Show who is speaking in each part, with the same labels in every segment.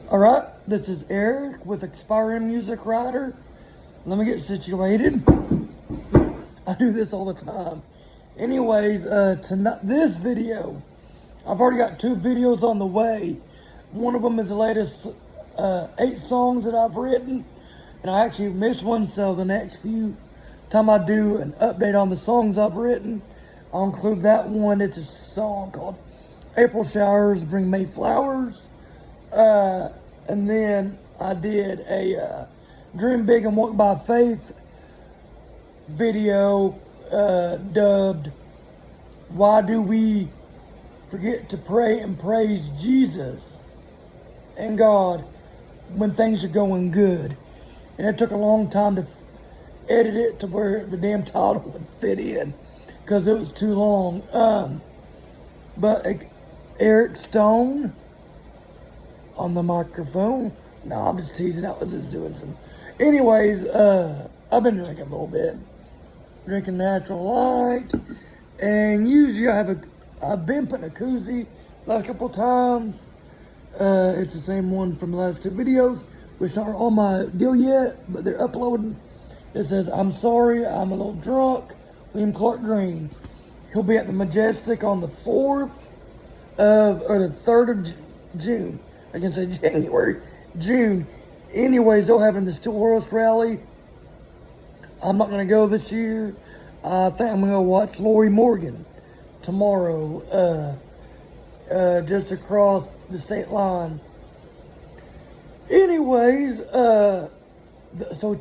Speaker 1: Alright, this is Eric with Expiring Music Writer. Let me get situated. I do this all the time. Anyways, tonight, this video, I've already got 2 videos on the way. One of them is the latest 8 songs that I've written, and I actually missed one, so the next few time I do an update on the songs I've written, I'll include that one. It's a song called April Showers Bring May Flowers. And then I did a Dream Big and Walk by Faith video dubbed Why Do We Forget to Pray and Praise Jesus and God When Things Are Going Good. And it took a long time to edit it to where the damn title would fit in because it was too long. But Eric Stone on the microphone. No, I'm just teasing. I was just doing some. Anyways, I've been drinking a little bit. Drinking natural light. And usually I've been putting a koozie last couple times. It's the same one from the last 2 videos, which aren't on my deal yet, but they're uploading. It says, I'm sorry, I'm a little drunk. William Clark Green. He'll be at the Majestic on the 4th or the 3rd of June. I can say January, June. Anyways, they're having the Steel Horse Rally. I'm not going to go this year. I think I'm going to watch Lori Morgan tomorrow, just across the state line. Anyways, so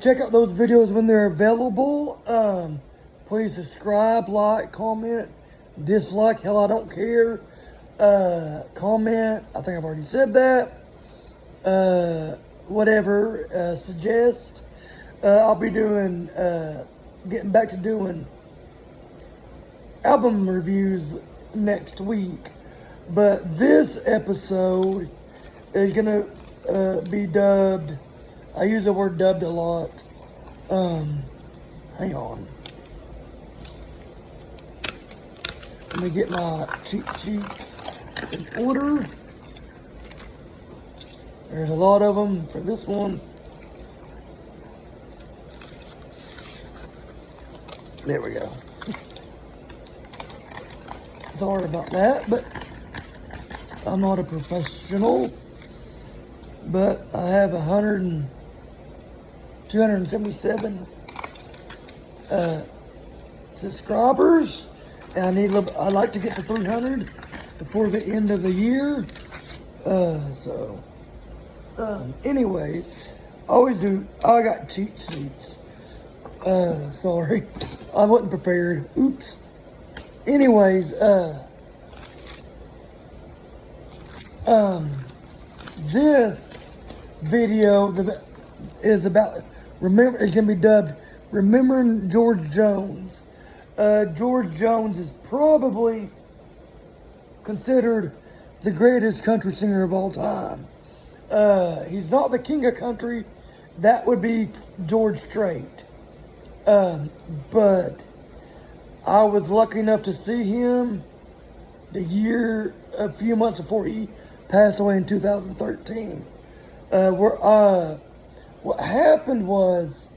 Speaker 1: check out those videos when they're available. Please subscribe, like, comment, dislike, hell, I don't care. Comment, I think I've already said that. Whatever, suggest. I'll be doing, getting back to doing album reviews next week. But this episode is gonna be dubbed. I use the word dubbed a lot. Hang on. Let me get my cheat sheets in order. There's a lot of them for this one. There we go. Sorry about that, but I'm not a professional. But I have 277 subscribers. And I'd like to get to 300 before the end of the year. Anyways, I got cheat sheets. Sorry, I wasn't prepared. Oops. Anyways, this video is about it's gonna be dubbed Remembering George Jones. George Jones is probably considered the greatest country singer of all time. He's not the king of country. That would be George Strait. But I was lucky enough to see him a few months before he passed away in 2013. What happened was,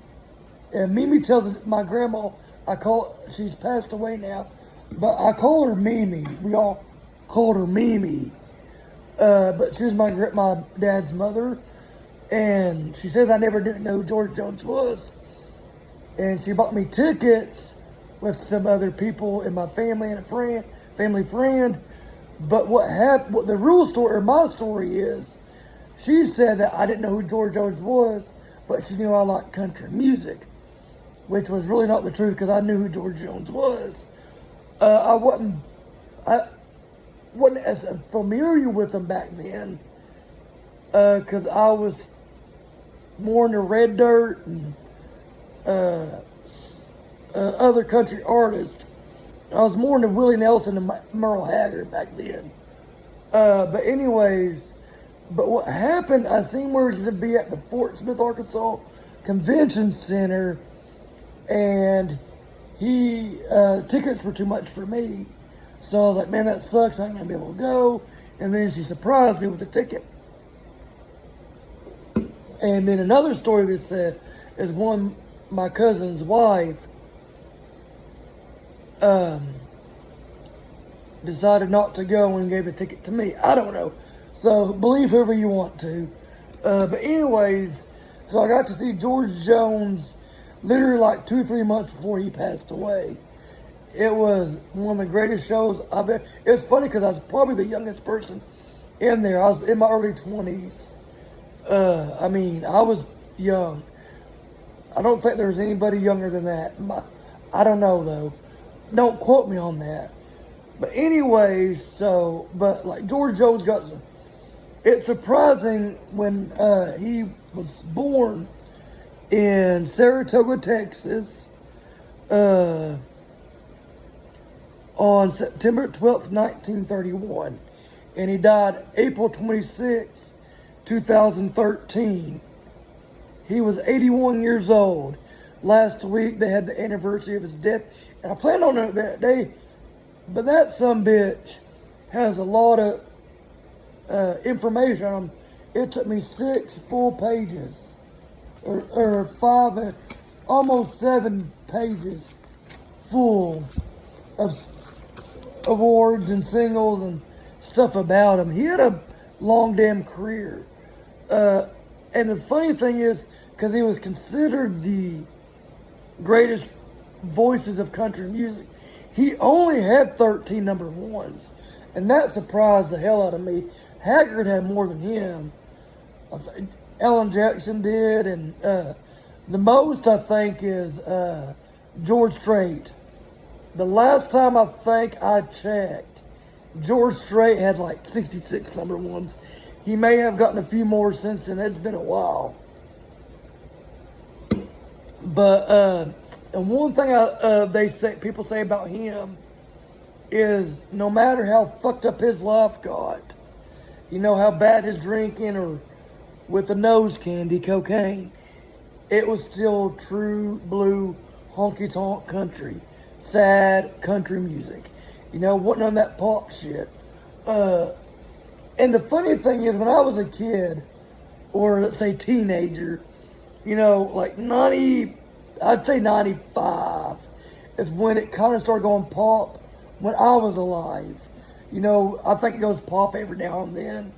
Speaker 1: and Mimi tells my grandma, she's passed away now, but I call her Mimi. We all called her Mimi. But she was my dad's mother. And she says I never didn't know who George Jones was. And she bought me tickets with some other people in my family and a family friend. But what the real story, or my story is, she said that I didn't know who George Jones was, but she knew I liked country music. Which was really not the truth, because I knew who George Jones was. I wasn't as familiar with him back then, because I was more into Red Dirt and other country artists. I was more into Willie Nelson and Merle Haggard back then. But anyways, what happened, I seen where he's going to be at the Fort Smith, Arkansas Convention Center, and tickets were too much for me. So I was like, man, that sucks. I ain't going to be able to go. And then she surprised me with a ticket. And then another story that said is one, my cousin's wife decided not to go and gave a ticket to me. I don't know. So believe whoever you want to. But anyways, so I got to see George Jones literally like 2-3 months before he passed away. It was one of the greatest shows I've ever. It was funny because I was probably the youngest person in there. I was in my early 20s. I mean, I was young. I don't think there's anybody younger than that. I don't know though. Don't quote me on that. But anyways, so, but like George Jones got some, it's surprising when he was born in Saratoga, Texas, on September 12th, 1931. And he died April 26th, 2013. He was 81 years old. Last week, they had the anniversary of his death. And I planned on it that day. But that sumbitch has a lot of information on him. It took me 6 full pages. Or 5, almost 7 pages full of awards and singles and stuff about him. He had a long damn career. And the funny thing is, because he was considered the greatest voices of country music, he only had 13 number ones. And that surprised the hell out of me. Haggard had more than him. Ellen Jackson did, and the most I think is George Strait. The last time I think I checked, George Strait had like 66 number ones. He may have gotten a few more since then. It's been a while. But and one thing people say about him is no matter how fucked up his life got, you know, how bad his drinking or with the nose candy, cocaine, it was still true blue honky tonk country, sad country music. You know, wasn't on that pop shit. And the funny thing is, when I was a kid, or let's say teenager, you know, like I'd say 95 is when it kind of started going pop when I was alive. You know, I think it goes pop every now and then.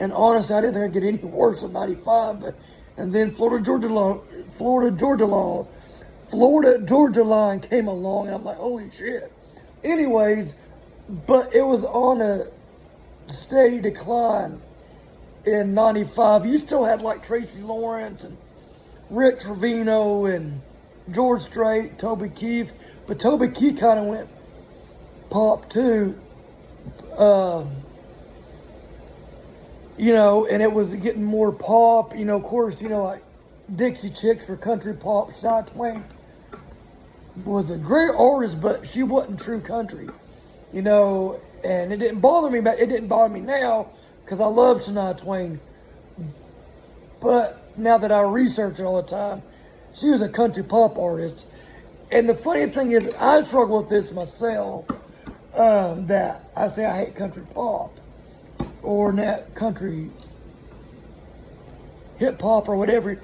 Speaker 1: And honestly, I didn't think it'd get any worse than 95. And then Florida Georgia Line came along, and I'm like, holy shit. Anyways, but it was on a steady decline in 95. You still had like Tracy Lawrence and Rick Trevino and George Strait, Toby Keith, but Toby Keith kind of went pop too, you know, and it was getting more pop, you know, of course, you know, like Dixie Chicks for country pop. Shania Twain was a great artist, but she wasn't true country, you know, and it didn't bother me, but it didn't bother me now because I love Shania Twain. But now that I research it all the time, she was a country pop artist. And the funny thing is, I struggle with this myself, that I say I hate country pop or that country hip hop or whatever,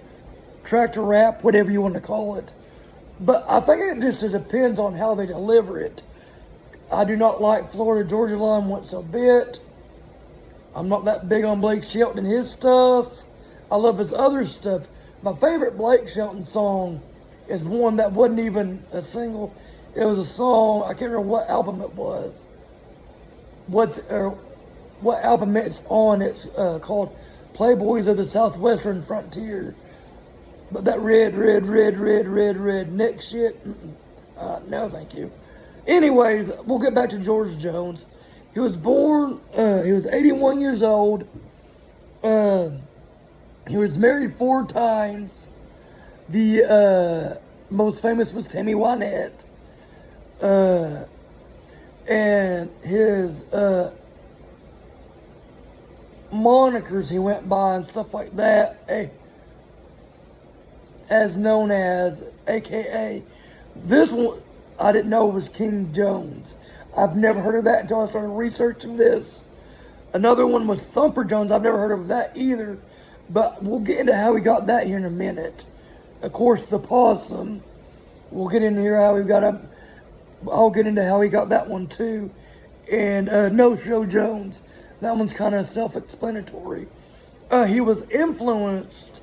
Speaker 1: tractor rap, whatever you want to call it. But I think it just depends on how they deliver it. I do not like Florida Georgia Line once a bit. I'm not that big on Blake Shelton and his stuff. I love his other stuff. My favorite Blake Shelton song is one that wasn't even a single. It was a song, I can't remember what album it was. What album it's on. It's called Playboys of the Southwestern Frontier. But that red neck shit, no thank you. Anyways, we'll get back to George Jones. He was born, he was 81 years old. He was married 4 times. The most famous was Tammy Wynette. And his monikers he went by and stuff like that, as known as, AKA, this one I didn't know was King Jones. I've never heard of that until I started researching this. Another one was Thumper Jones. I've never heard of that either. But we'll get into how he got that here in a minute. Of course, the possum. We'll get into here how he got up. I'll get into how he got that one too. And No Show Jones. That one's kind of self-explanatory. He was influenced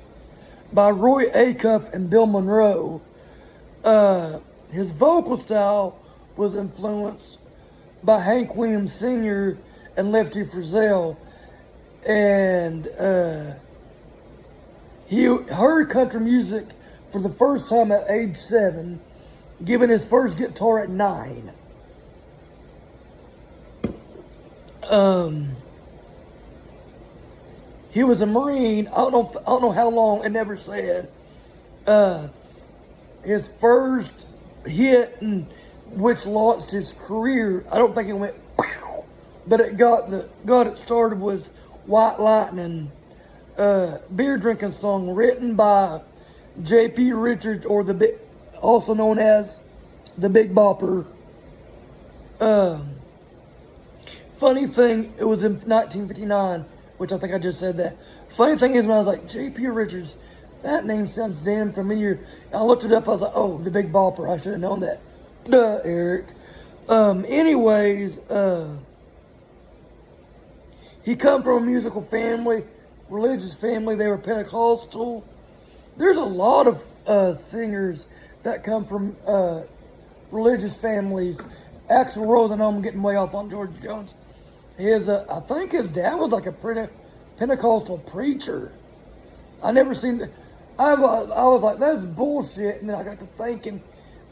Speaker 1: by Roy Acuff and Bill Monroe. His vocal style was influenced by Hank Williams Sr. and Lefty Frizzell. And he heard country music for the first time at age 7, given his first guitar at 9. He was a Marine. I don't know how long. It never said. His first hit, which launched his career, I don't think it went, but it got it started, was White Lightning, beer drinking song written by J.P. Richards, or also known as the Big Bopper. Funny thing, it was in 1959, which I think I just said that. Funny thing is, when I was like, J.P. Richards, that name sounds damn familiar. I looked it up, I was like, oh, the Big Bopper, I should have known that. Duh, Eric. Anyways, he come from a musical family, religious family. They were Pentecostal. There's a lot of singers that come from religious families. Axl Rose, and I'm getting way off on George Jones. I think his dad was like a Pentecostal preacher. I never seen that. I was like, that's bullshit. And then I got to thinking,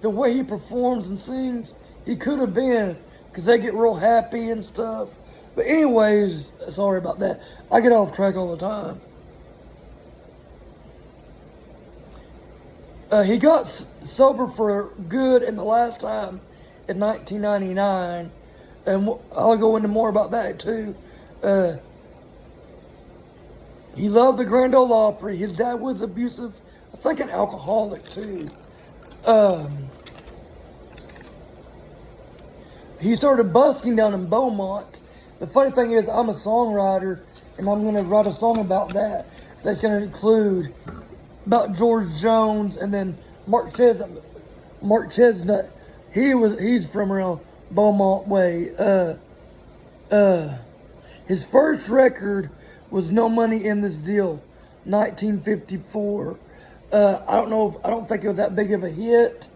Speaker 1: the way he performs and sings, he could have been, because they get real happy and stuff. But anyways, sorry about that. I get off track all the time. He got sober for good in the last time in 1999. And I'll go into more about that too. He loved the Grand Ole Opry. His dad was abusive. I think an alcoholic too. He started busking down in Beaumont. The funny thing is, I'm a songwriter, and I'm going to write a song about that. That's going to include about George Jones, and then Mark Chestnut. He's from around Beaumont way. His first record was No Money in This Deal, 1954. I don't think it was that big of a hit,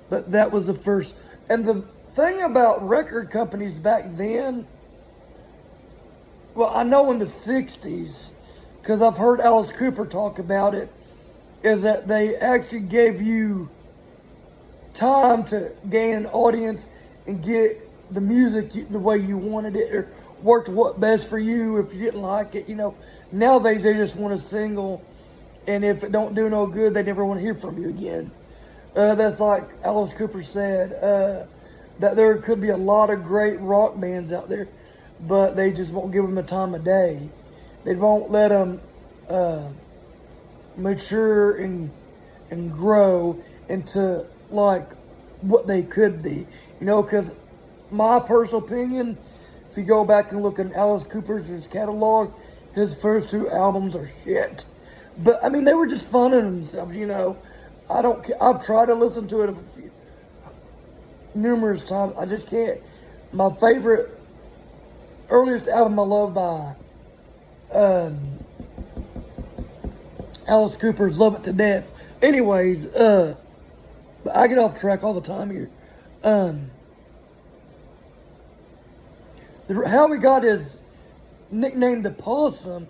Speaker 1: but that was the first. And the thing about record companies back then, well, I know in the 60s, because I've heard Alice Cooper talk about it, is that they actually gave you time to gain an audience and get the music the way you wanted it, or worked what best for you. If you didn't like it, nowadays they just want a single, and if it don't do no good, they never want to hear from you again. That's like Alice Cooper said, that there could be a lot of great rock bands out there, but they just won't give them the time of day. They won't let them mature and grow into like what they could be. Because my personal opinion, if you go back and look at Alice Cooper's catalog, his first 2 albums are shit. But I mean, they were just fun in themselves. I've tried to listen to it numerous times. I just can't. My earliest album I love by Alice Cooper's Love It to Death. Anyways, but I get off track all the time here. How he got his nickname the Possum,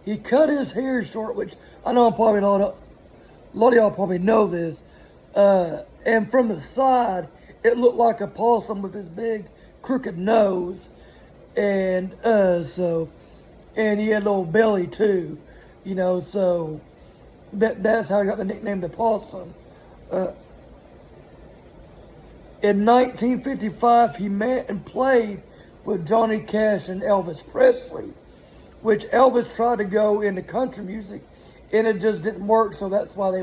Speaker 1: he cut his hair short, which I know probably a lot of y'all probably know this. And from the side, it looked like a possum with his big crooked nose. And and he had a little belly too, so that's how he got the nickname the Possum. In 1955, he met and played with Johnny Cash and Elvis Presley, which Elvis tried to go into country music, and it just didn't work. So that's why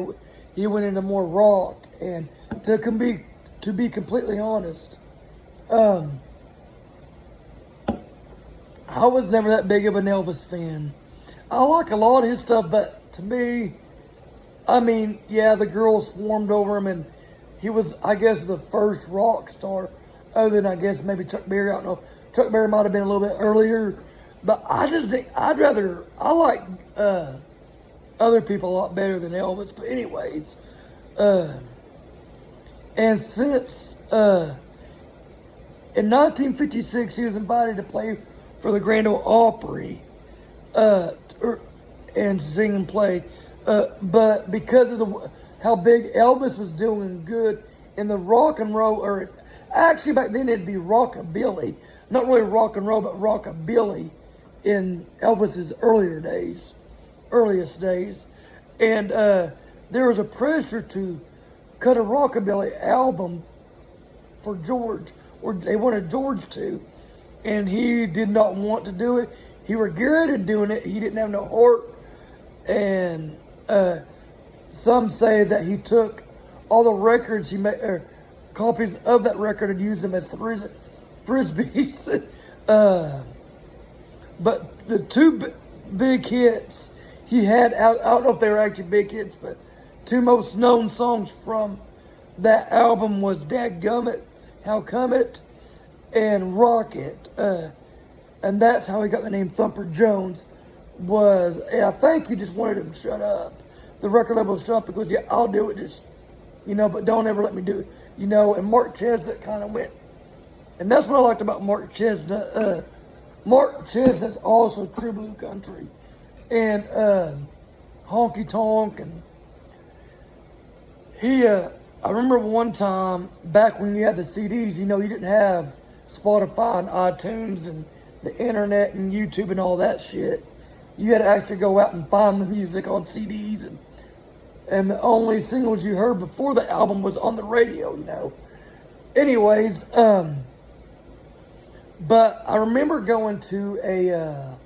Speaker 1: he went into more rock. And to be completely honest, I was never that big of an Elvis fan. I like a lot of his stuff, but to me, I mean, yeah, the girls swarmed over him, and he was, I guess, the first rock star, other than, I guess, maybe Chuck Berry. I don't know. Chuck Berry might have been a little bit earlier, but I just think, I like other people a lot better than Elvis. But anyways, and since, in 1956, he was invited to play for the Grand Ole Opry, and sing and play. But because of how big Elvis was doing good in the rock and roll, or actually back then it'd be rockabilly, not really rock and roll, but rockabilly in Elvis's earliest days. And there was a pressure to cut a rockabilly album for George, or they wanted George to, and he did not want to do it. He regretted doing it. He didn't have no heart, and some say that he took all the records he made, or copies of that record, and used them as frisbees. But the two big hits he had, I don't know if they were actually big hits, but two most known songs from that album was Dadgummit, How Come It, and Rocket. And that's how he got the name Thumper Jones, and I think he just wanted him to shut up. The record label shut up because, yeah, I'll do it, just, but don't ever let me do it, and Mark Chesnutt kind of went. And that's what I liked about Mark Chesnutt. Mark Chesnutt's also true blue country, and honky tonk, and I remember one time back when you had the CDs, you didn't have Spotify and iTunes and the internet and YouTube and all that shit. You had to actually go out and find the music on CDs, and the only singles you heard before the album was on the radio, Anyways, but I remember going to a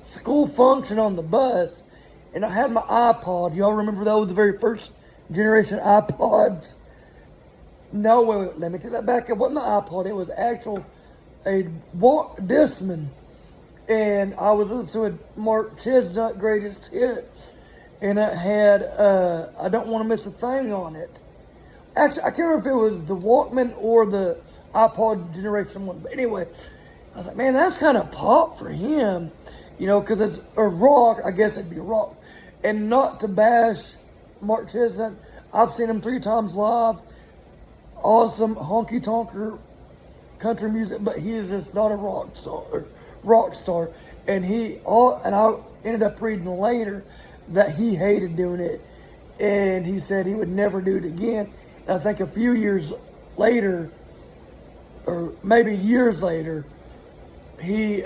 Speaker 1: school function on the bus, and I had my iPod. Y'all remember those, the very first generation iPods? No, wait, let me take that back. It wasn't the iPod. It was a Discman. And I was listening to Mark Chesnutt Greatest Hits. And it had, I Don't Want to Miss a Thing on it. Actually, I can't remember if it was the Walkman or the iPod Generation 1. But anyway, I was like, man, that's kind of pop for him. Because it's a rock. I guess it'd be rock. And not to bash Mark Chesnutt. I've seen him 3 times live. Awesome honky tonker country music, but he is just not a rock star. And I ended up reading later that he hated doing it, and he said he would never do it again. And I think a few years later, or maybe years later, they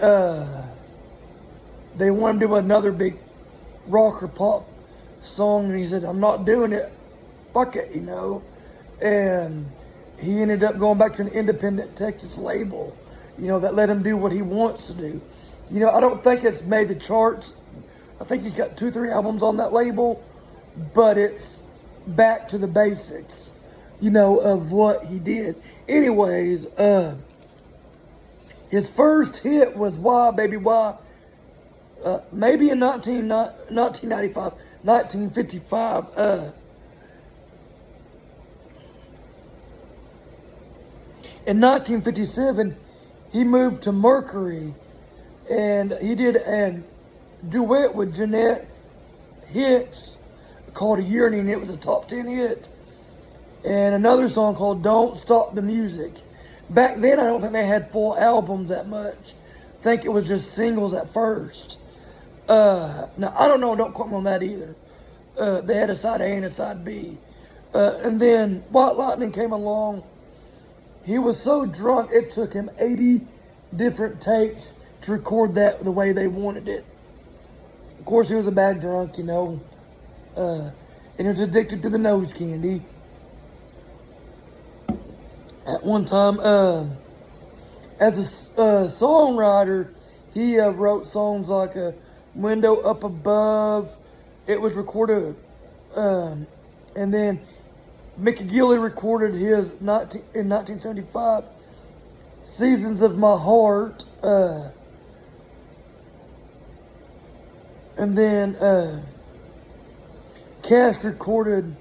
Speaker 1: wanted him to do another big rock or pop song, and he says, I'm not doing it, fuck it, and he ended up going back to an independent Texas label, that let him do what he wants to do. I don't think it's made the charts. I think he's got 2-3 albums on that label, but it's back to the basics, of what he did. Anyways, his first hit was Why Baby Why, maybe in 1955. In 1957, he moved to Mercury, and he did a duet with Jeanette Hicks called Yearning. It was a top 10 hit. And another song called Don't Stop the Music. Back then, I don't think they had full albums that much. I think it was just singles at first. Now, I don't know, don't quote me on that either. They had a side A and a side B. And then White Lightning came along. He was so drunk, it took him 80 different takes to record that the way they wanted it. Of course, he was a bad drunk, and he was addicted to the nose candy. At one time, as a songwriter, he wrote songs like Window Up Above. It was recorded, and then Mickey Gilley recorded his in 1975, Seasons of My Heart. And then Cash recorded,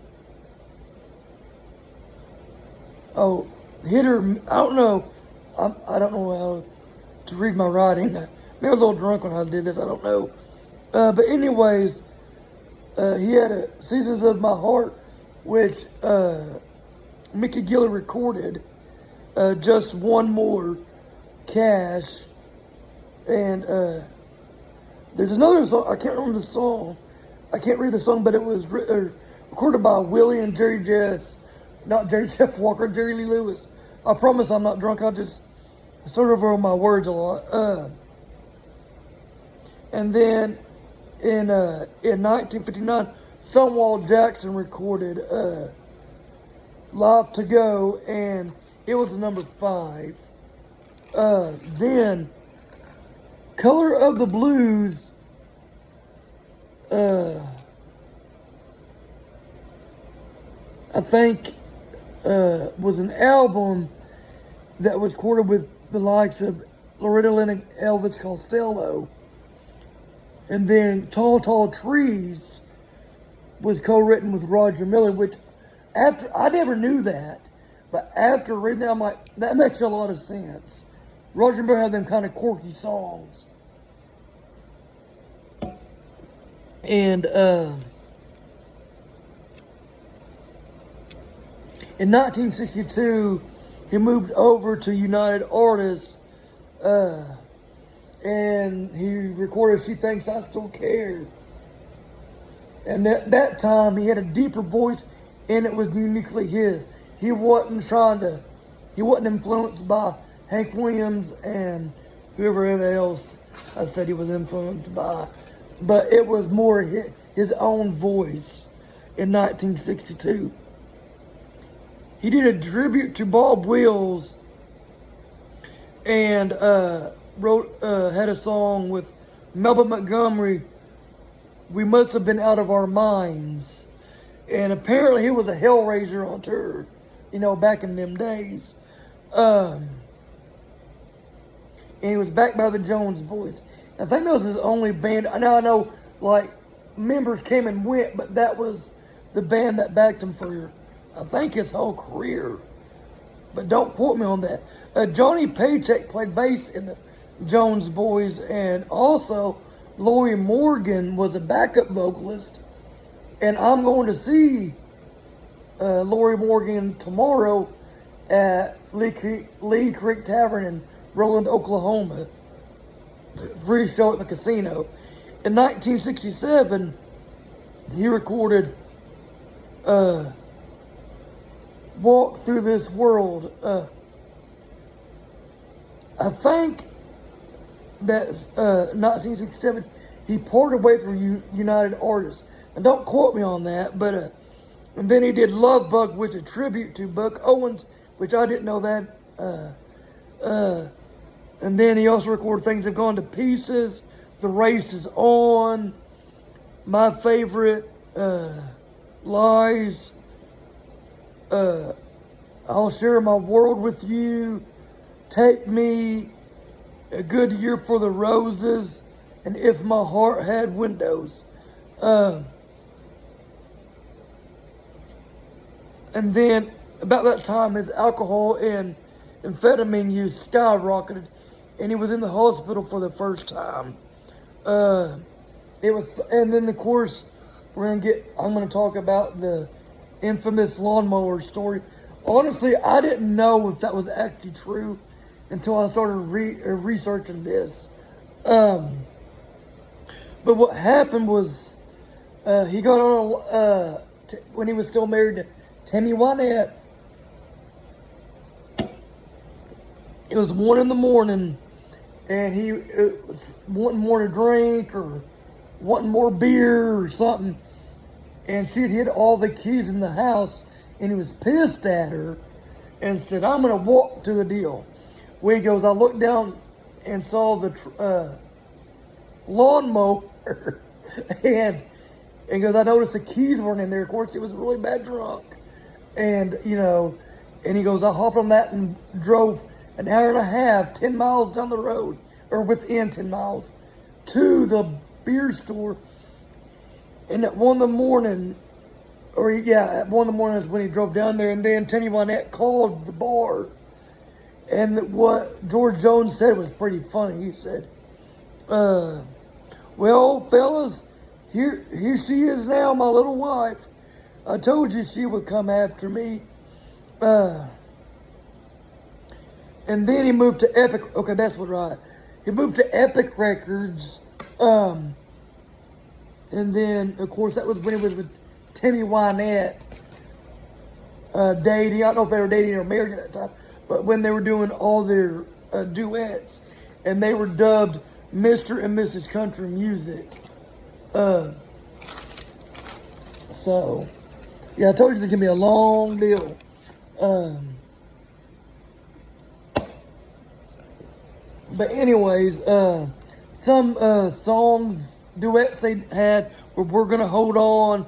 Speaker 1: Hit Her, I don't know, I don't know how to read my writing. Maybe I was a little drunk when I did this, I don't know. But anyways, he had a Seasons of My Heart, which Mickey Gilley recorded. Just One More, Cash. And there's another song, I can't remember the song. I can't read the song, but it was recorded by Willie and Jerry Jess. Not Jerry Jeff Walker, Jerry Lee Lewis. I promise I'm not drunk, I just start over on my words a lot. And then in 1959, Stonewall Jackson recorded Live to Go, and it was number 5. Then Color of the Blues, I think, was an album that was recorded with the likes of Loretta Lynn and Elvis Costello. And then Tall, Tall Trees was co-written with Roger Miller, which I never knew that, but after reading that, I'm like, that makes a lot of sense. Roger Miller had them kind of quirky songs. And in 1962, he moved over to United Artists, and he recorded She Thinks I Still Care. And at that time, he had a deeper voice, and it was uniquely his. He wasn't influenced by Hank Williams and whoever else I said he was influenced by. But it was more his own voice in 1962. He did a tribute to Bob Wills and had a song with Melba Montgomery, We Must Have Been Out of Our Minds. And apparently he was a Hellraiser on tour, back in them days. And he was backed by the Jones Boys. I think that was his only band. Now I know, members came and went, but that was the band that backed him for, I think, his whole career. But don't quote me on that. Johnny Paycheck played bass in the Jones Boys, and also Lori Morgan was a backup vocalist. And I'm going to see Lori Morgan tomorrow at Lee Creek Tavern in Roland, Oklahoma. Free show at the casino. In 1967, he recorded Walk Through This World. I think that's 1967. He parted away from United Artists. And don't quote me on that, but and then he did Love Bug, which is a tribute to Buck Owens, which I didn't know that. And then he also recorded Things Have Gone to Pieces, The Race Is On, My Favorite, Lies, I'll Share My World With You, Take Me, A Good Year for the Roses, and If My Heart Had Windows. And then, about that time, his alcohol and amphetamine use skyrocketed, and he was in the hospital for the first time. And then of course, I'm gonna talk about the infamous Lawnmower story. Honestly, I didn't know if that was actually true until I started researching this. But what happened was, he got on when he was still married to Tammy Wynette. It was 1 a.m, and he was wanting more to drink or wanting more beer or something. And she'd hid all the keys in the house, and he was pissed at her and said, I'm going to walk to the deal. Well, he goes, I looked down and saw the lawnmower, and goes, I noticed the keys weren't in there. Of course, he was really bad drunk. And, and he goes, I hopped on that and drove an hour and a half, 10 miles down the road, or within 10 miles, to the beer store. And at 1 in the morning, at 1 in the morning is when he drove down there. And then Tammy Wynette called the bar. And what George Jones said was pretty funny. He said, well, fellas, here she is now, my little wife. I told you she would come after me. And then he moved to Epic. Okay, that's what right. He moved to Epic Records. And then, of course, that was when he was with Tammy Wynette dating. I don't know if they were dating or married at that time, but when they were doing all their duets, and they were dubbed Mr. and Mrs. Country Music. So, yeah, I told you this can be a long deal. But anyways, some songs, duets they had were We're Gonna Hold On,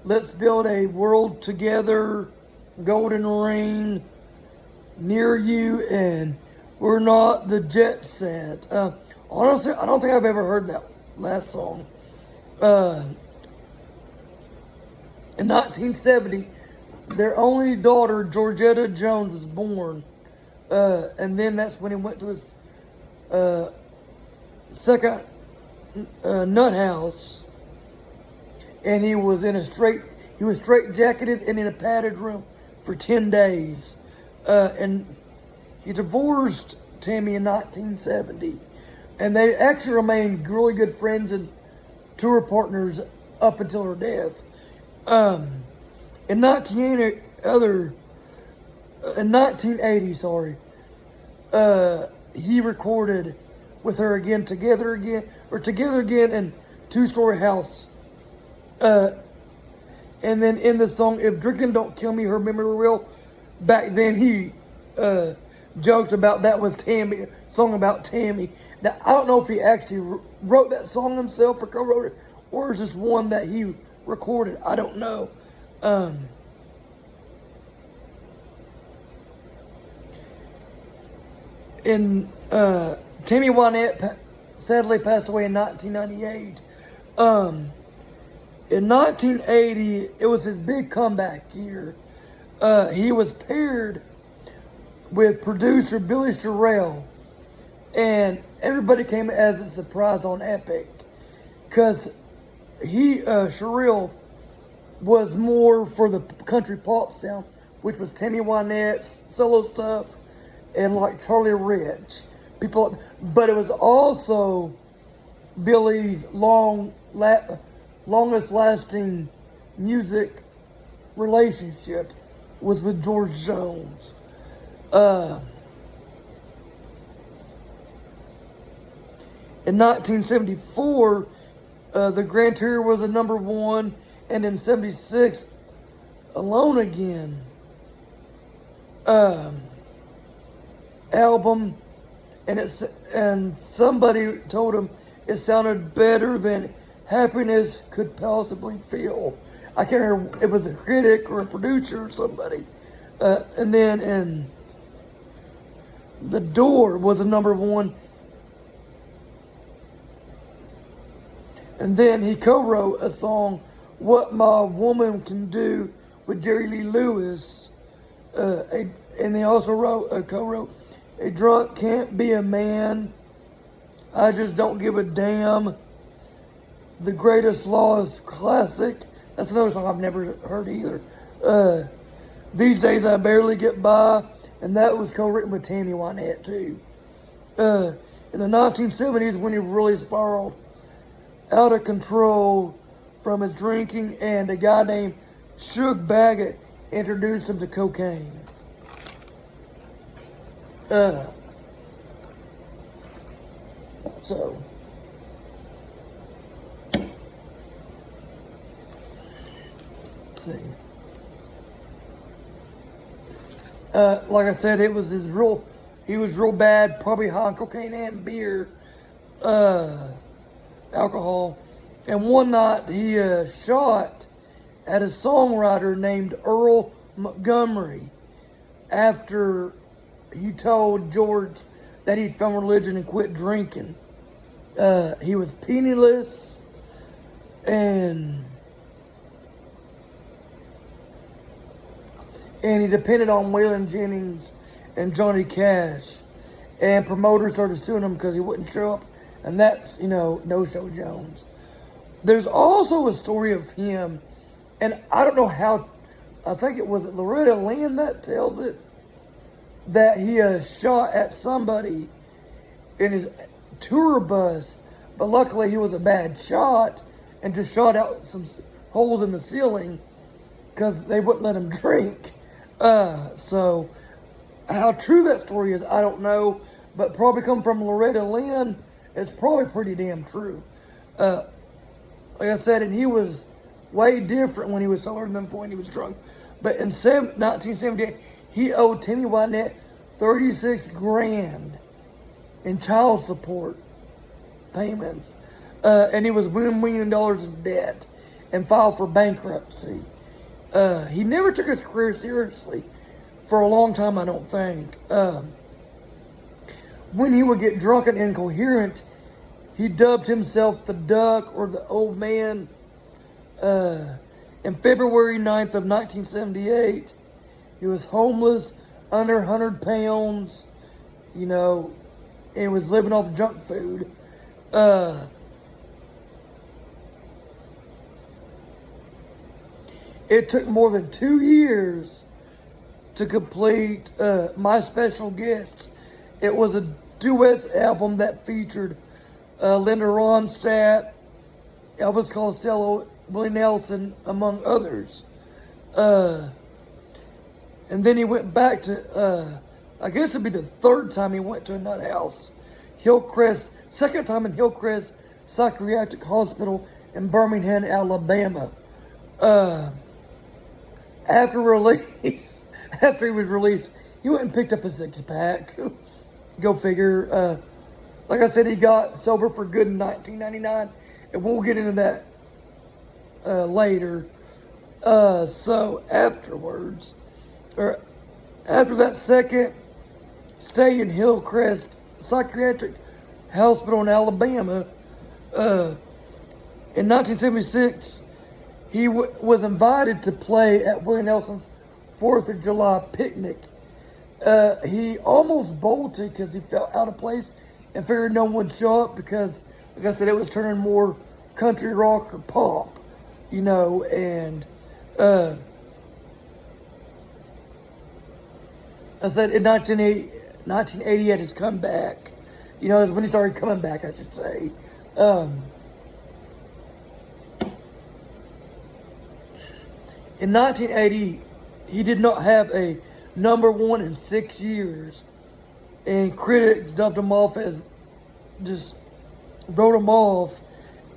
Speaker 1: Let's Build a World Together, Golden Ring, Near You, and We're Not the Jet Set. Honestly, I don't think I've ever heard that last song. In 1970, their only daughter, Georgetta Jones, was born. And then that's when he went to his second nut house. And he was straight jacketed and in a padded room for 10 days. And he divorced Tammy in 1970. And they actually remained really good friends and tour partners up until her death. In 1980, he recorded with her again, Together Again, and Two-Story House. And then in the song, If Drinking Don't Kill Me, Her Memory Will, back then he joked about that was Tammy, song about Tammy. Now, I don't know if he actually wrote that song himself or co-wrote it, or is just one that he recorded. I don't know. Tammy Wynette sadly passed away in 1998. In 1980, it was his big comeback year. He was paired with producer Billy Sherrill, and everybody came as a surprise on Epic, because Sherrill was more for the country pop sound, which was Tammy Wynette's solo stuff, and like Charlie Rich. But it was also Billy's longest lasting music relationship was with George Jones. In 1974, the Grand Tour was a number one, and in 76, Alone Again album, and somebody told him it sounded better than Happiness Could Possibly Feel. I can't remember if it was a critic or a producer or somebody. And then in The Door was a number one. And then he co-wrote a song, What My Woman Can Do, with Jerry Lee Lewis. And he also co-wrote A Drunk Can't Be a Man, I Just Don't Give a Damn, The Greatest Lost Classic. That's another song I've never heard either. These Days I Barely Get By, and that was co-written with Tammy Wynette too. In the 1970s, when he really spiraled out of control from his drinking, and a guy named Shug Baggett introduced him to cocaine. So, let's see. Like I said, he was real bad, probably high on cocaine and beer, alcohol. And one night he shot at a songwriter named Earl Montgomery after he told George that he'd found religion and quit drinking. He was penniless, and he depended on Waylon Jennings and Johnny Cash. And promoters started suing him because he wouldn't show up, and that's, No Show Jones. There's also a story of him, and I don't know how, I think it was Loretta Lynn that tells it, that he shot at somebody in his tour bus, but luckily he was a bad shot and just shot out some holes in the ceiling because they wouldn't let him drink. So how true that story is, I don't know, but probably come from Loretta Lynn, it's probably pretty damn true. Like I said, and he was way different when he was sober than when he was drunk. But in 1978, he owed Timmy Wynette $36,000 in child support payments, and he was $1 million in debt and filed for bankruptcy. He never took his career seriously for a long time, I don't think. When he would get drunk and incoherent, he dubbed himself the Duck or the Old Man. In February 9th of 1978, he was homeless, under 100 pounds, and was living off junk food. It took more than 2 years to complete My Special Guest. It was a duets album that featured Linda Ronstadt, Elvis Costello, Willie Nelson, among others. And then he went back to, I guess it'd be the third time he went to a nut house. Hillcrest, second time in Hillcrest Psychiatric Hospital in Birmingham, Alabama. After release, after he was released, he went and picked up a six-pack. Go figure. Like I said, he got sober for good in 1999, and we'll get into that later. So afterwards, or after that second stay in Hillcrest Psychiatric Hospital in Alabama, in 1976, he was invited to play at Willie Nelson's 4th of July picnic. He almost bolted because he felt out of place and figured no one would show up because, like I said, it was turning more country rock or pop, and I said in 1980 at his comeback, is when he started coming back, I should say. In 1980, he did not have a #1 in 6 years, and critics dubbed him off as, just wrote him off.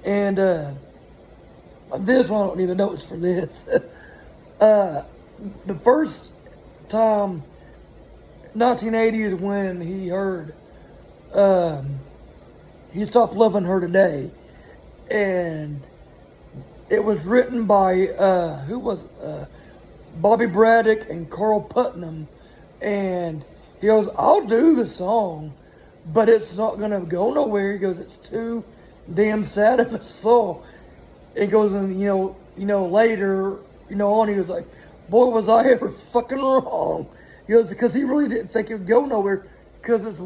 Speaker 1: And this one, I don't need the notes for this. The first time, 1980 is when he heard He Stopped Loving Her Today, and it was written by Bobby Braddock and Carl Putnam, and he goes, I'll do the song, but it's not gonna go nowhere. He goes, it's too damn sad of a song. It goes, and later, on, he was like, boy, was I ever fucking wrong. He goes, because he really didn't think it would go nowhere, because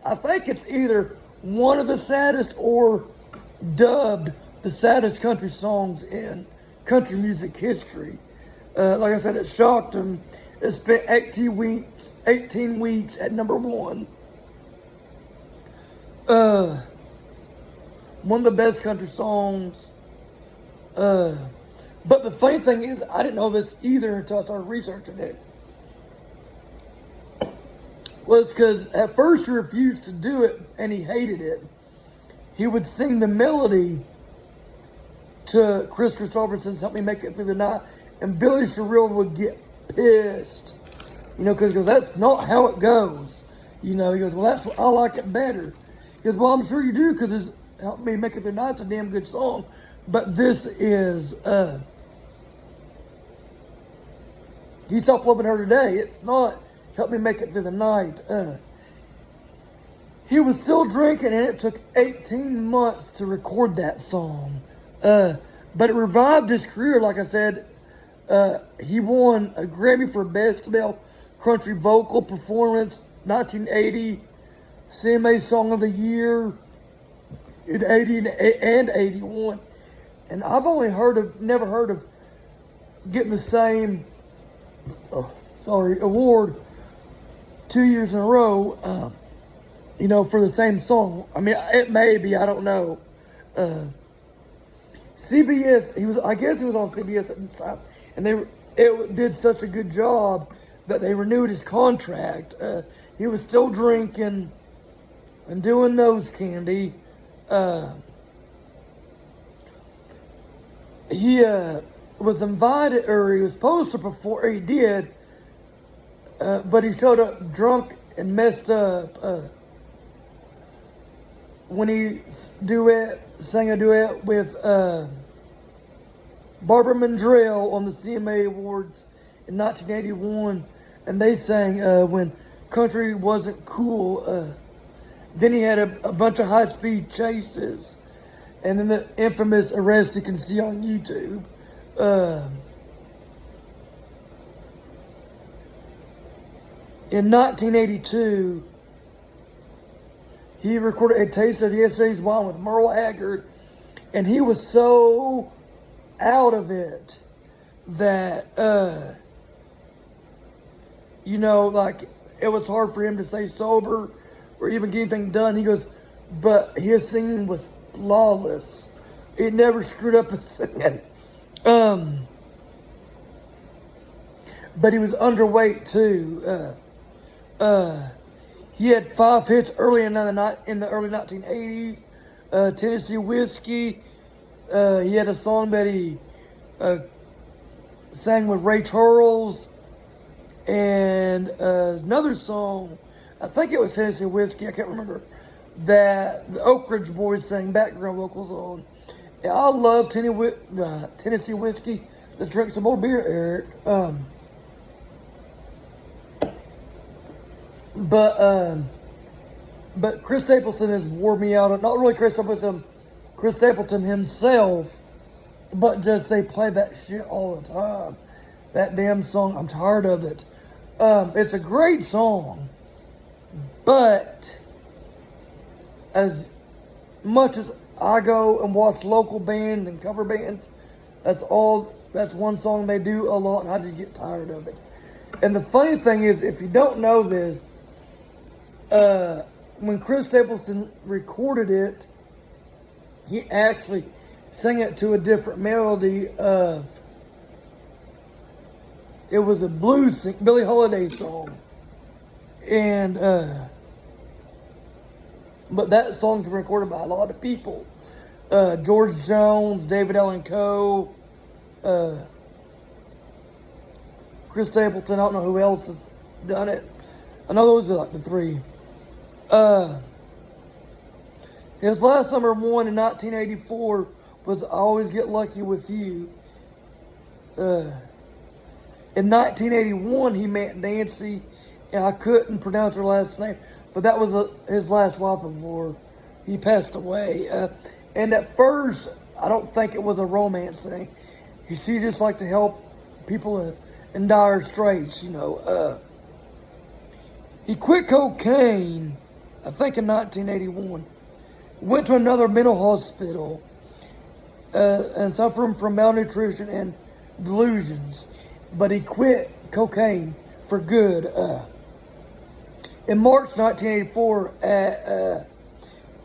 Speaker 1: I think it's either one of the saddest or dubbed the saddest country songs in country music history. Like I said, it shocked him. It spent 18 weeks at #1. One of the best country songs. But the funny thing is, I didn't know this either until I started researching it. Was because at first he refused to do it and he hated it. He would sing the melody to Chris Christopherson's Help Me Make It Through the Night, and Billy Sherrill would get pissed, because he goes, that's not how it goes. He goes, well, that's what I like it better. He goes, well, I'm sure you do, because it's Help Me Make It Through the Night's a damn good song, but this is He Stopped Loving Her Today. It's not Help Me Make It Through the Night. he was still drinking, and it took 18 months to record that song. But it revived his career. Like I said, he won a Grammy for Best Male Country Vocal Performance, 1980, CMA Song of the Year in 80 and 81. And I've never heard of getting the same, award 2 years in a row, for the same song. I mean, it may be, I don't know. CBS, I guess he was on CBS at this time, and it did such a good job that they renewed his contract. He was still drinking and doing nose candy. He was invited, or he was supposed to perform, he did, but he showed up drunk and messed up when he sang a duet with Barbara Mandrell on the CMA Awards in 1981, and they sang when country wasn't cool. Then he had a bunch of high-speed chases, and then the infamous arrest you can see on YouTube. In 1982, he recorded A Taste of Yesterday's Wine with Merle Haggard, and he was so out of it that, like, it was hard for him to stay sober or even get anything done. He goes, but his singing was flawless. It never screwed up his singing. But he was underweight too. He had 5 hits early in the early 1980s. Tennessee Whiskey. He had a song that he sang with Ray Charles, and another song, I think it was Tennessee Whiskey, I can't remember, that the Oak Ridge Boys sang background vocals on. And I love Tennessee Whiskey. Let's drink some more beer, Eric. But Chris Stapleton has wore me out. Not really Chris Stapleton himself, but just they play that shit all the time. That damn song, I'm tired of it. It's a great song, but as much as I go and watch local bands and cover bands, that's one song they do a lot, and I just get tired of it. And the funny thing is, if you don't know this, when Chris Stapleton recorded it, he actually sang it to a different melody it was a blues Billie Holiday song. And, but that song's been recorded by a lot of people. George Jones, David Allen Coe, Chris Stapleton, I don't know who else has done it. I know those are like the three. His last number one in 1984 was I Always Get Lucky With You. In 1981, he met Nancy, and I couldn't pronounce her last name, but that was his last wife before he passed away. And at first, I don't think it was a romance thing. She just liked to help people in dire straits, He quit cocaine, I think in 1981. Went to another mental hospital and suffered from malnutrition and delusions. But he quit cocaine for good. In March 1984, at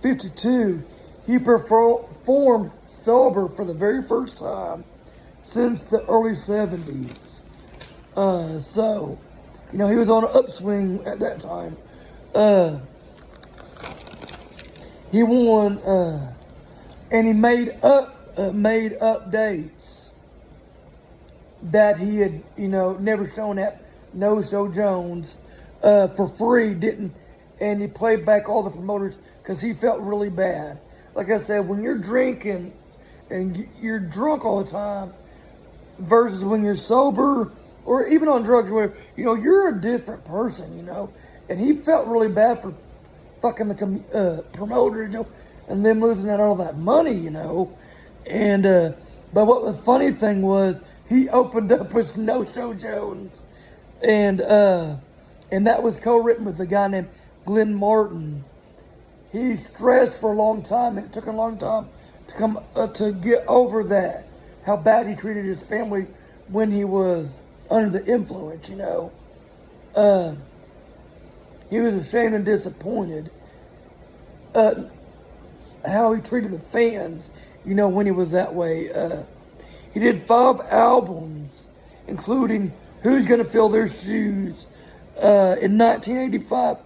Speaker 1: 52, he performed sober for the very first time since the early 70s. So, he was on an upswing at that time. He won, and he made up dates that he had, never shown at No Show Jones for free, and he played back all the promoters because he felt really bad. Like I said, when you're drinking and you're drunk all the time versus when you're sober or even on drugs or whatever, you're a different person, and he felt really bad fucking the promoters, you know, and them losing out all that money, you know. And but what the funny thing was, he opened up with No Show Jones, and that was co-written with a guy named Glenn Martin. He stressed for a long time, and it took a long time to come to get over that, how bad he treated his family when he was under the influence, you know. He was ashamed and disappointed how he treated the fans, you know, when he was that way. He did 5 albums, including Who's Gonna Fill Their Shoes in 1985,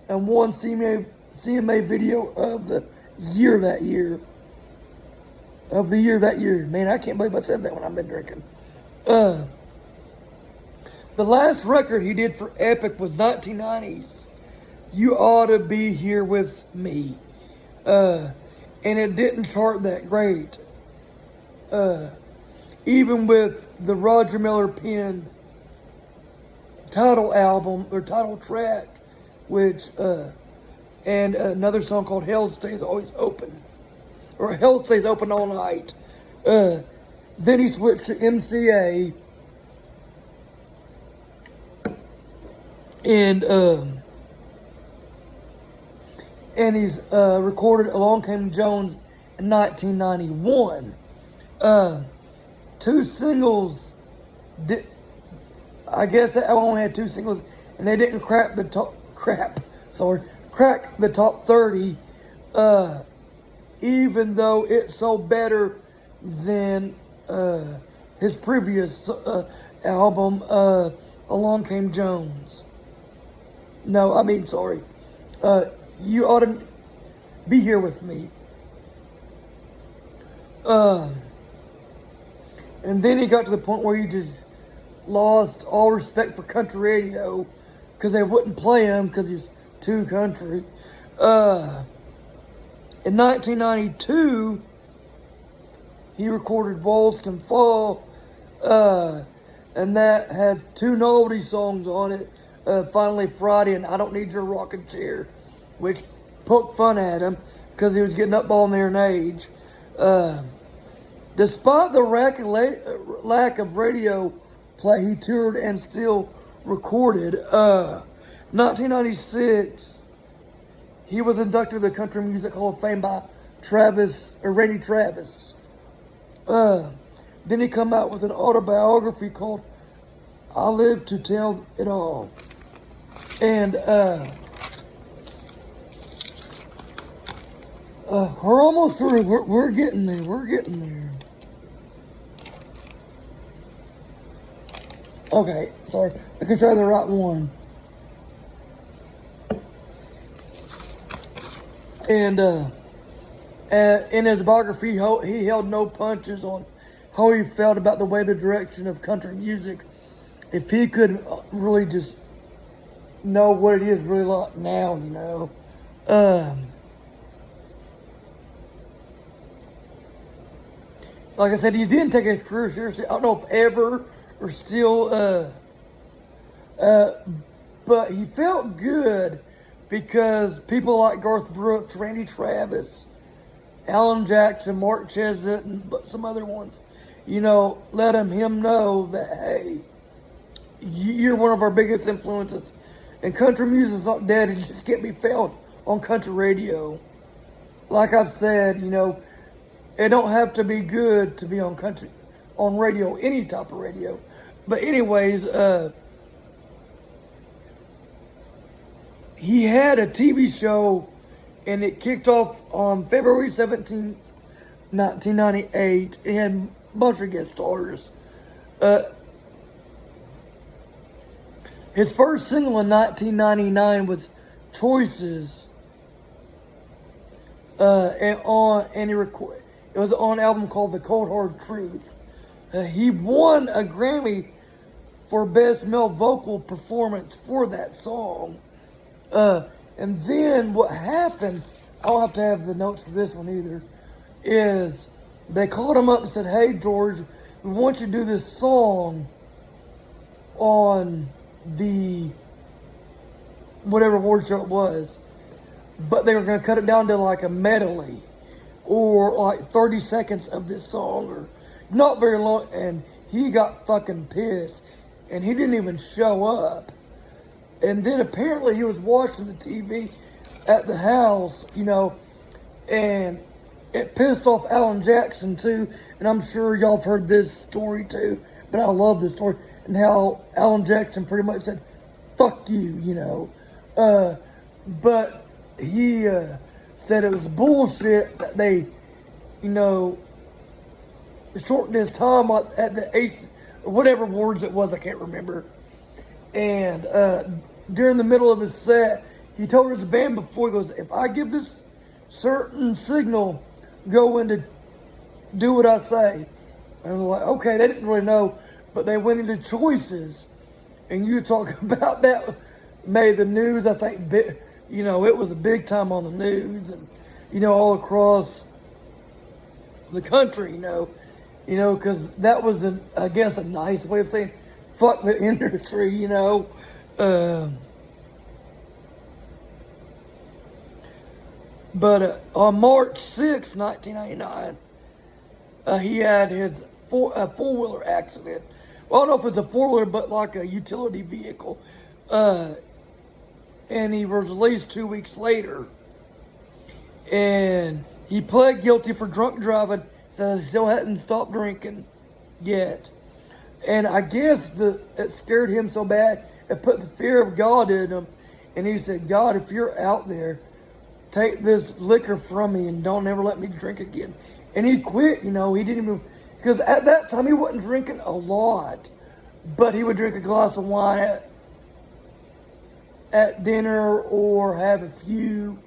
Speaker 1: and one CMA video of the year that year. Man, I can't believe I said that when I've been drinking. The last record he did for Epic was 1990's You Ought to Be Here With Me. And it didn't chart that great. Even with the Roger Miller penned title album, or title track, which, and another song called Hell Stays Always Open, or Hell Stays Open All Night. Then he switched to MCA, and he's recorded Along Came Jones in 1991. 2 singles, I guess that album only had 2 singles, and they didn't crack the top 30, even though it sold better than his previous album, Along Came Jones. No, I mean, sorry. You Ought to Be Here With Me. And then he got to the point where he just lost all respect for country radio because they wouldn't play him because he's too country. In 1992, he recorded Walls Can Fall, and that had 2 novelty songs on it, Finally Friday and I Don't Need Your Rocking Chair, which poked fun at him because he was getting up on there in age. Despite the lack of radio play, he toured and still recorded. 1996, he was inducted to the Country Music Hall of Fame by Randy Travis. Then he come out with an autobiography called I Live to Tell It All. And we're almost through. We're getting there. Okay, sorry. I can try the right one. And in his biography, he held no punches on how he felt about the direction of country music. If he could really just know what it is really like now, you know. Like I said, he didn't take his career seriously. I don't know if ever or still, but he felt good because people like Garth Brooks, Randy Travis, Alan Jackson, Mark Chesnutt, and some other ones, you know, let him know that, hey, you're one of our biggest influences. And country music's not dead, it just can't be found on country radio. Like I've said, you know, it don't have to be good to be on radio, any type of radio. But anyways, he had a TV show, and it kicked off on February 17th, 1998. It had a bunch of guest stars. His first single in 1999 was Choices. It was on an album called The Cold Hard Truth. He won a Grammy for Best Male Vocal Performance for that song. And then what happened, I don't have to have the notes for this one either, is they called him up and said, hey, George, we want you to do this song on the whatever award show it was. but they were going to cut it down to like a medley or like 30 seconds of this song or not very long. And he got fucking pissed and he didn't even show up. And then apparently he was watching the TV at the house, you know, and it pissed off Alan Jackson too. And I'm sure y'all have heard this story too, but I love this story and how Alan Jackson pretty much said, fuck you, you know. But he said it was bullshit that they, you know, shortened his time at the Ace, or whatever words it was, I can't remember. And during the middle of his set, he told his band before, he goes, if I give this certain signal, go in to do what I say. And I'm like, okay, they didn't really know, but they went into choices. And you talk about that made the news, I think, you know, it was a big time on the news and, you know, all across the country, you know, because that was, I guess, a nice way of saying, fuck the industry, you know. But on March 6, 1999, he had his four-wheeler accident. Well, I don't know if it's a four-wheeler, but like a utility vehicle. And he was released 2 weeks later. And he pled guilty for drunk driving, said he still hadn't stopped drinking yet. And I guess it scared him so bad, it put the fear of God in him. And he said, God, if you're out there, take this liquor from me and don't ever let me drink again. And he quit, you know, he didn't even, because at that time he wasn't drinking a lot, but he would drink a glass of wine at dinner or have a few,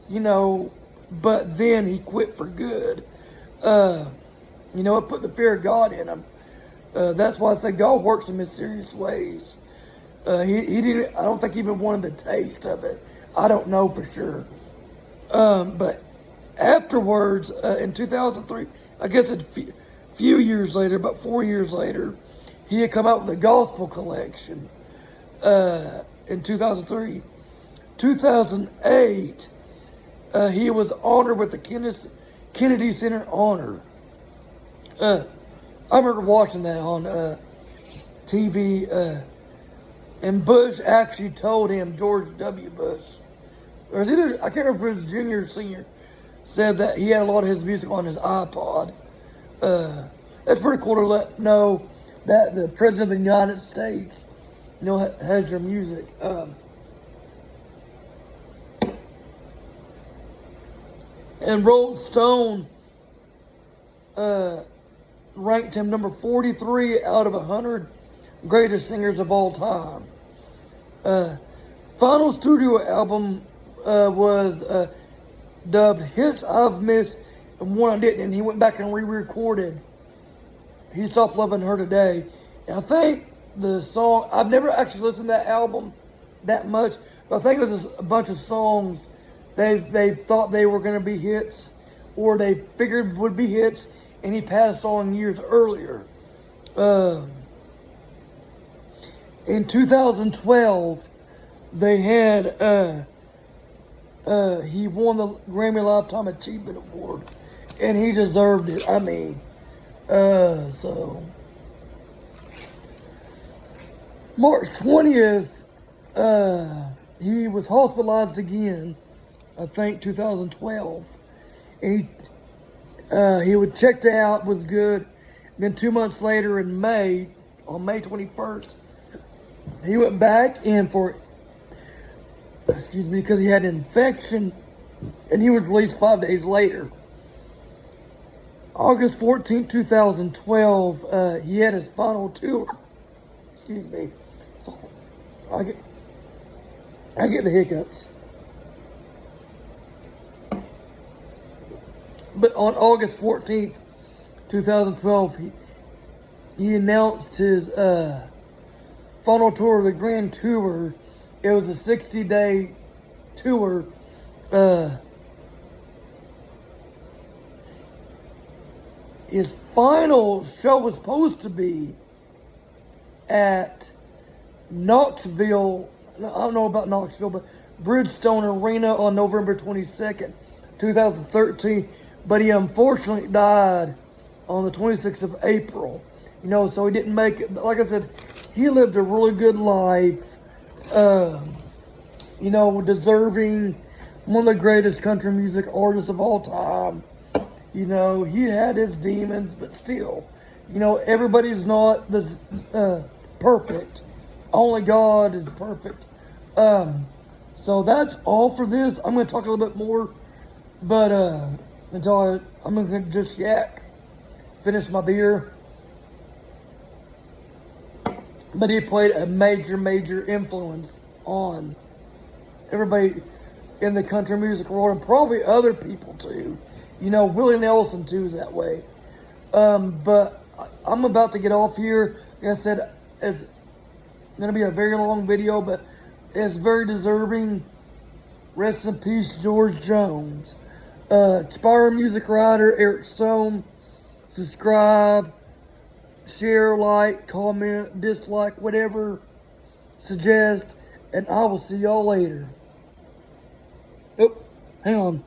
Speaker 1: you know, but then he quit for good. You know, it put the fear of God in him. That's why I say God works in mysterious ways. He didn't, I don't think he even wanted the taste of it. I don't know for sure. But afterwards, in 2003, I guess a few years later, about 4 years later, he had come out with a gospel collection in 2003. 2008, he was honored with the Kennedy Center Honor. I remember watching that on TV, and Bush actually told him, George W. Bush, or either, I can't remember if it was junior or senior, said that he had a lot of his music on his iPod. That's pretty cool to know that the President of the United States, you know, has your music. And Rolling Stone ranked him number 43 out of 100 greatest singers of all time. Final studio album was dubbed Hits I've Missed and One I Didn't, and he went back and re-recorded He Stopped Loving Her Today. And I think the song, I've never actually listened to that album that much, but I think it was a bunch of songs they thought they were going to be hits, or they figured would be hits, and he passed on years earlier. In 2012, they had, he won the Grammy Lifetime Achievement Award, and he deserved it. I mean, so. March 20th, he was hospitalized again, I think 2012, and he was checked out, was good. Then 2 months later in May, on May 21st, he went back in for, because he had an infection, and he was released 5 days later. August 14th, 2012, he had his final tour. So I get the hiccups. But on August 14th, 2012, he announced his final tour of the Grand Tour. It was a 60-day tour. His final show was supposed to be at Knoxville. I don't know about Knoxville, but Bridgestone Arena on November 22nd, 2013. But he unfortunately died on the 26th of April. You know, so he didn't make it. But like I said, he lived a really good life. You know, deserving one of the greatest country music artists of all time. You know, he had his demons, but still, you know, everybody's not this perfect. Only God is perfect. So that's all for this. I'm going to talk a little bit more, but I'm going to just yak, finish my beer. But he played a major influence on everybody in the country music world, and probably other people too. You know, Willie Nelson too is that way. But I'm about to get off here. Like I said, it's going to be a very long video, but it's very deserving. Rest in peace, George Jones. Inspire music writer Eric Stone. Subscribe, share, like, comment, dislike, whatever. Suggest, and I will see y'all later. Oh, hang on.